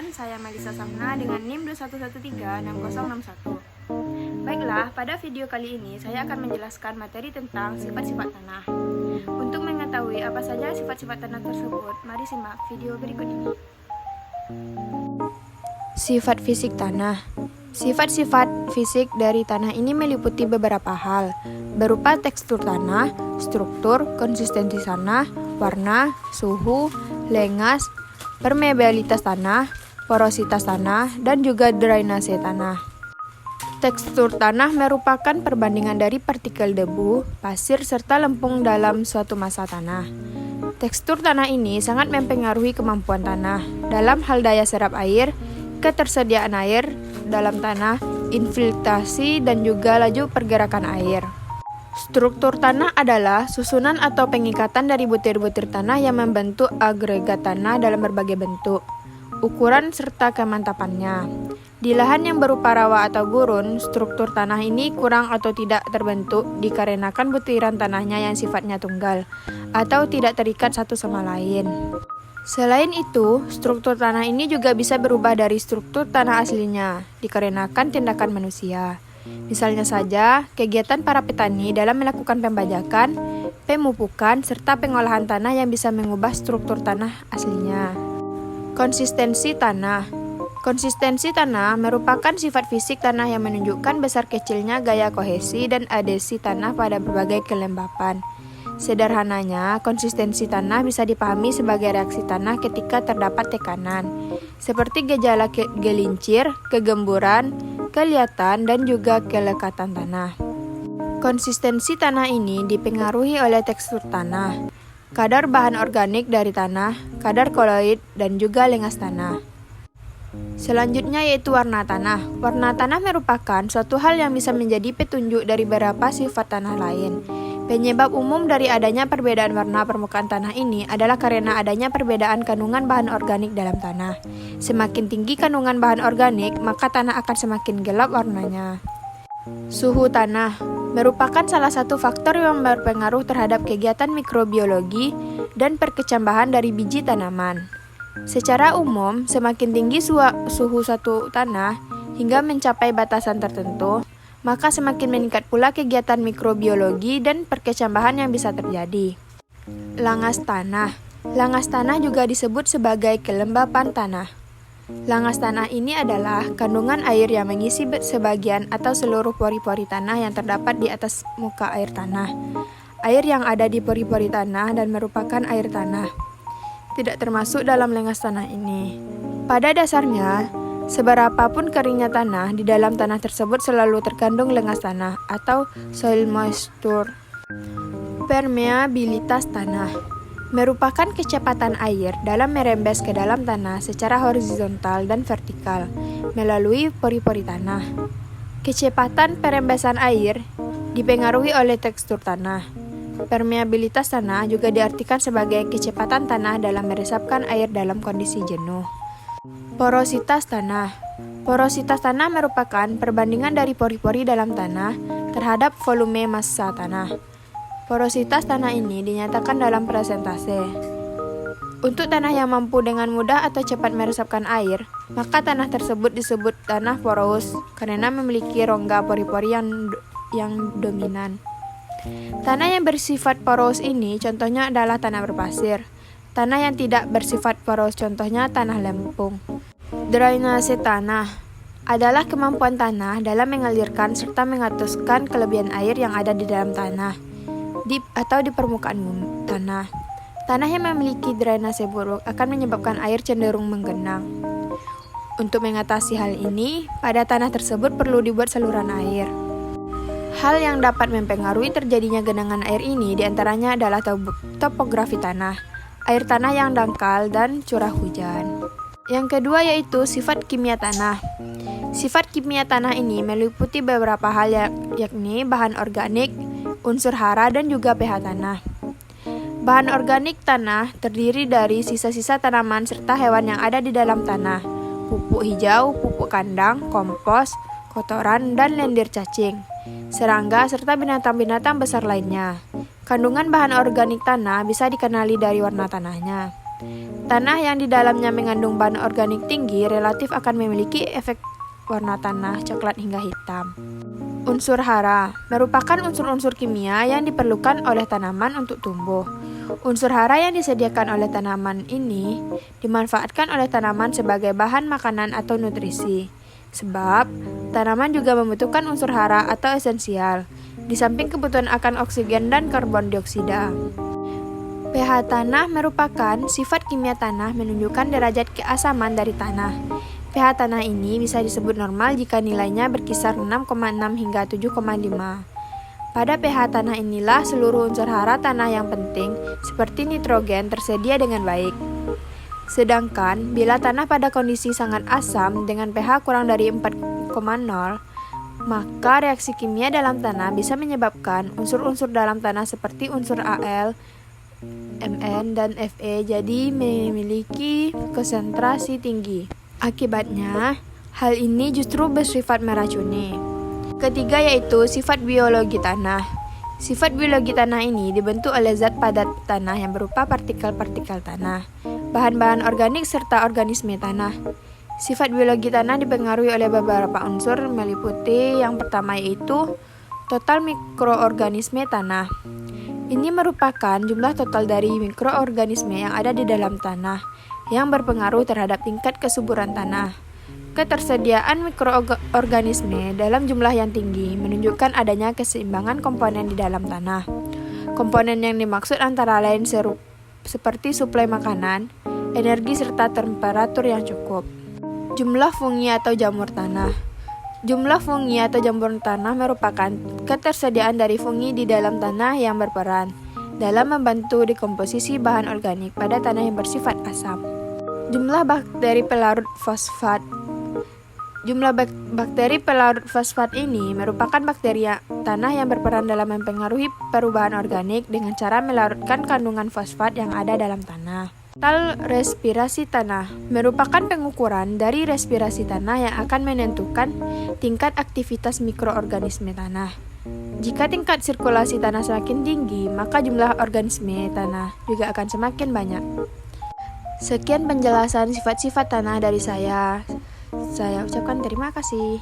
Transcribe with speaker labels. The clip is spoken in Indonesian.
Speaker 1: teman-teman, saya Melisa Samna dengan NIM 21136061. Baiklah, pada video kali ini saya akan menjelaskan materi tentang sifat-sifat tanah. Untuk mengetahui apa saja sifat-sifat tanah tersebut, mari simak video berikut ini.
Speaker 2: Sifat fisik tanah. Sifat-sifat fisik dari tanah ini meliputi beberapa hal, berupa tekstur tanah, struktur, konsistensi tanah, warna, suhu, lengas, permeabilitas tanah, porositas tanah, dan juga drainase tanah. Tekstur tanah merupakan perbandingan dari partikel debu, pasir, serta lempung dalam suatu massa tanah. Tekstur tanah ini sangat mempengaruhi kemampuan tanah dalam hal daya serap air, ketersediaan air dalam tanah, infiltrasi, dan juga laju pergerakan air. Struktur tanah adalah susunan atau pengikatan dari butir-butir tanah yang membentuk agregat tanah dalam berbagai bentuk, ukuran, serta kemantapannya. Di lahan yang berupa rawa atau gurun, struktur tanah ini kurang atau tidak terbentuk dikarenakan butiran tanahnya yang sifatnya tunggal atau tidak terikat satu sama lain. Selain itu, struktur tanah ini juga bisa berubah dari struktur tanah aslinya dikarenakan tindakan manusia. Misalnya saja, kegiatan para petani dalam melakukan pembajakan, pemupukan, serta pengolahan tanah yang bisa mengubah struktur tanah aslinya. Konsistensi tanah. Konsistensi tanah merupakan sifat fisik tanah yang menunjukkan besar kecilnya gaya kohesi dan adhesi tanah pada berbagai kelembapan. Sederhananya, konsistensi tanah bisa dipahami sebagai reaksi tanah ketika terdapat tekanan, seperti gejala gelincir, kegemburan, kelihatan, dan juga kelekatan tanah. Konsistensi tanah ini dipengaruhi oleh tekstur tanah, kadar bahan organik dari tanah, kadar koloid, dan juga lengas tanah. Selanjutnya yaitu warna tanah. Warna tanah merupakan suatu hal yang bisa menjadi petunjuk dari beberapa sifat tanah lain. Penyebab umum dari adanya perbedaan warna permukaan tanah ini adalah karena adanya perbedaan kandungan bahan organik dalam tanah. Semakin tinggi kandungan bahan organik, maka tanah akan semakin gelap warnanya. Suhu tanah merupakan salah satu faktor yang berpengaruh terhadap kegiatan mikrobiologi dan perkecambahan dari biji tanaman. Secara umum, semakin tinggi suhu suatu tanah hingga mencapai batasan tertentu, maka semakin meningkat pula kegiatan mikrobiologi dan perkecambahan yang bisa terjadi. Langas tanah. Langas tanah juga disebut sebagai kelembapan tanah. Langas tanah ini adalah kandungan air yang mengisi sebagian atau seluruh pori-pori tanah yang terdapat di atas muka air tanah. Air yang ada di pori-pori tanah dan merupakan air tanah tidak termasuk dalam lengas tanah ini. Pada dasarnya, seberapapun keringnya tanah, di dalam tanah tersebut selalu terkandung lengas tanah atau soil moisture. Permeabilitas tanah merupakan kecepatan air dalam merembes ke dalam tanah secara horizontal dan vertikal melalui pori-pori tanah. Kecepatan perembesan air dipengaruhi oleh tekstur tanah. Permeabilitas tanah juga diartikan sebagai kecepatan tanah dalam meresapkan air dalam kondisi jenuh. Porositas tanah. Porositas tanah merupakan perbandingan dari pori-pori dalam tanah terhadap volume massa tanah. Porositas tanah ini dinyatakan dalam persentase. Untuk tanah yang mampu dengan mudah atau cepat meresapkan air, maka tanah tersebut disebut tanah porous karena memiliki rongga pori-pori yang dominan. Tanah yang bersifat porous ini contohnya adalah tanah berpasir. Tanah yang tidak bersifat porous contohnya tanah lempung. Drainase tanah adalah kemampuan tanah dalam mengalirkan serta mengatuskan kelebihan air yang ada di dalam tanah atau di permukaan tanah. Tanah yang memiliki drainase buruk akan menyebabkan air cenderung menggenang. Untuk mengatasi hal ini, pada tanah tersebut perlu dibuat saluran air. Hal yang dapat mempengaruhi terjadinya genangan air ini diantaranya adalah topografi tanah, air tanah yang dangkal, dan curah hujan. Yang kedua yaitu sifat kimia tanah. Sifat kimia tanah ini meliputi beberapa hal yakni bahan organik, unsur hara, dan juga pH tanah. Bahan organik tanah terdiri dari sisa-sisa tanaman serta hewan yang ada di dalam tanah, pupuk hijau, pupuk kandang, kompos, kotoran, dan lendir cacing, serangga, serta binatang-binatang besar lainnya. Kandungan bahan organik tanah bisa dikenali dari warna tanahnya. Tanah yang di dalamnya mengandung bahan organik tinggi relatif akan memiliki efek warna tanah coklat hingga hitam. Unsur hara merupakan unsur-unsur kimia yang diperlukan oleh tanaman untuk tumbuh. Unsur hara yang disediakan oleh tanaman ini dimanfaatkan oleh tanaman sebagai bahan makanan atau nutrisi. Sebab, tanaman juga membutuhkan unsur hara atau esensial, di samping kebutuhan akan oksigen dan karbon dioksida. pH tanah merupakan sifat kimia tanah menunjukkan derajat keasaman dari tanah. pH tanah ini bisa disebut normal jika nilainya berkisar 6,6 hingga 7,5. Pada pH tanah inilah seluruh unsur hara tanah yang penting, seperti nitrogen, tersedia dengan baik. Sedangkan, bila tanah pada kondisi sangat asam dengan pH kurang dari 4,0, maka reaksi kimia dalam tanah bisa menyebabkan unsur-unsur dalam tanah seperti unsur Al, Mn, dan Fe jadi memiliki konsentrasi tinggi. Akibatnya, hal ini justru bersifat meracuni. Ketiga yaitu sifat biologi tanah. Sifat biologi tanah ini dibentuk oleh zat padat tanah yang berupa partikel-partikel tanah, bahan-bahan organik serta organisme tanah. Sifat biologi tanah dipengaruhi oleh beberapa unsur meliputi yang pertama yaitu total mikroorganisme tanah. Ini merupakan jumlah total dari mikroorganisme yang ada di dalam tanah yang berpengaruh terhadap tingkat kesuburan tanah. Ketersediaan mikroorganisme dalam jumlah yang tinggi menunjukkan adanya keseimbangan komponen di dalam tanah. Komponen yang dimaksud antara lain seperti suplai makanan, energi serta temperatur yang cukup. Jumlah fungi atau jamur tanah. Jumlah fungi atau jamur tanah merupakan ketersediaan dari fungi di dalam tanah yang berperan dalam membantu dekomposisi bahan organik pada tanah yang bersifat asam. Jumlah bakteri pelarut fosfat. Jumlah bakteri pelarut fosfat ini merupakan bakteri tanah yang berperan dalam mempengaruhi perubahan organik dengan cara melarutkan kandungan fosfat yang ada dalam tanah. Total respirasi tanah merupakan pengukuran dari respirasi tanah yang akan menentukan tingkat aktivitas mikroorganisme tanah. Jika tingkat sirkulasi tanah semakin tinggi, maka jumlah organisme tanah juga akan semakin banyak. Sekian penjelasan sifat-sifat tanah dari saya. Saya ucapkan terima kasih.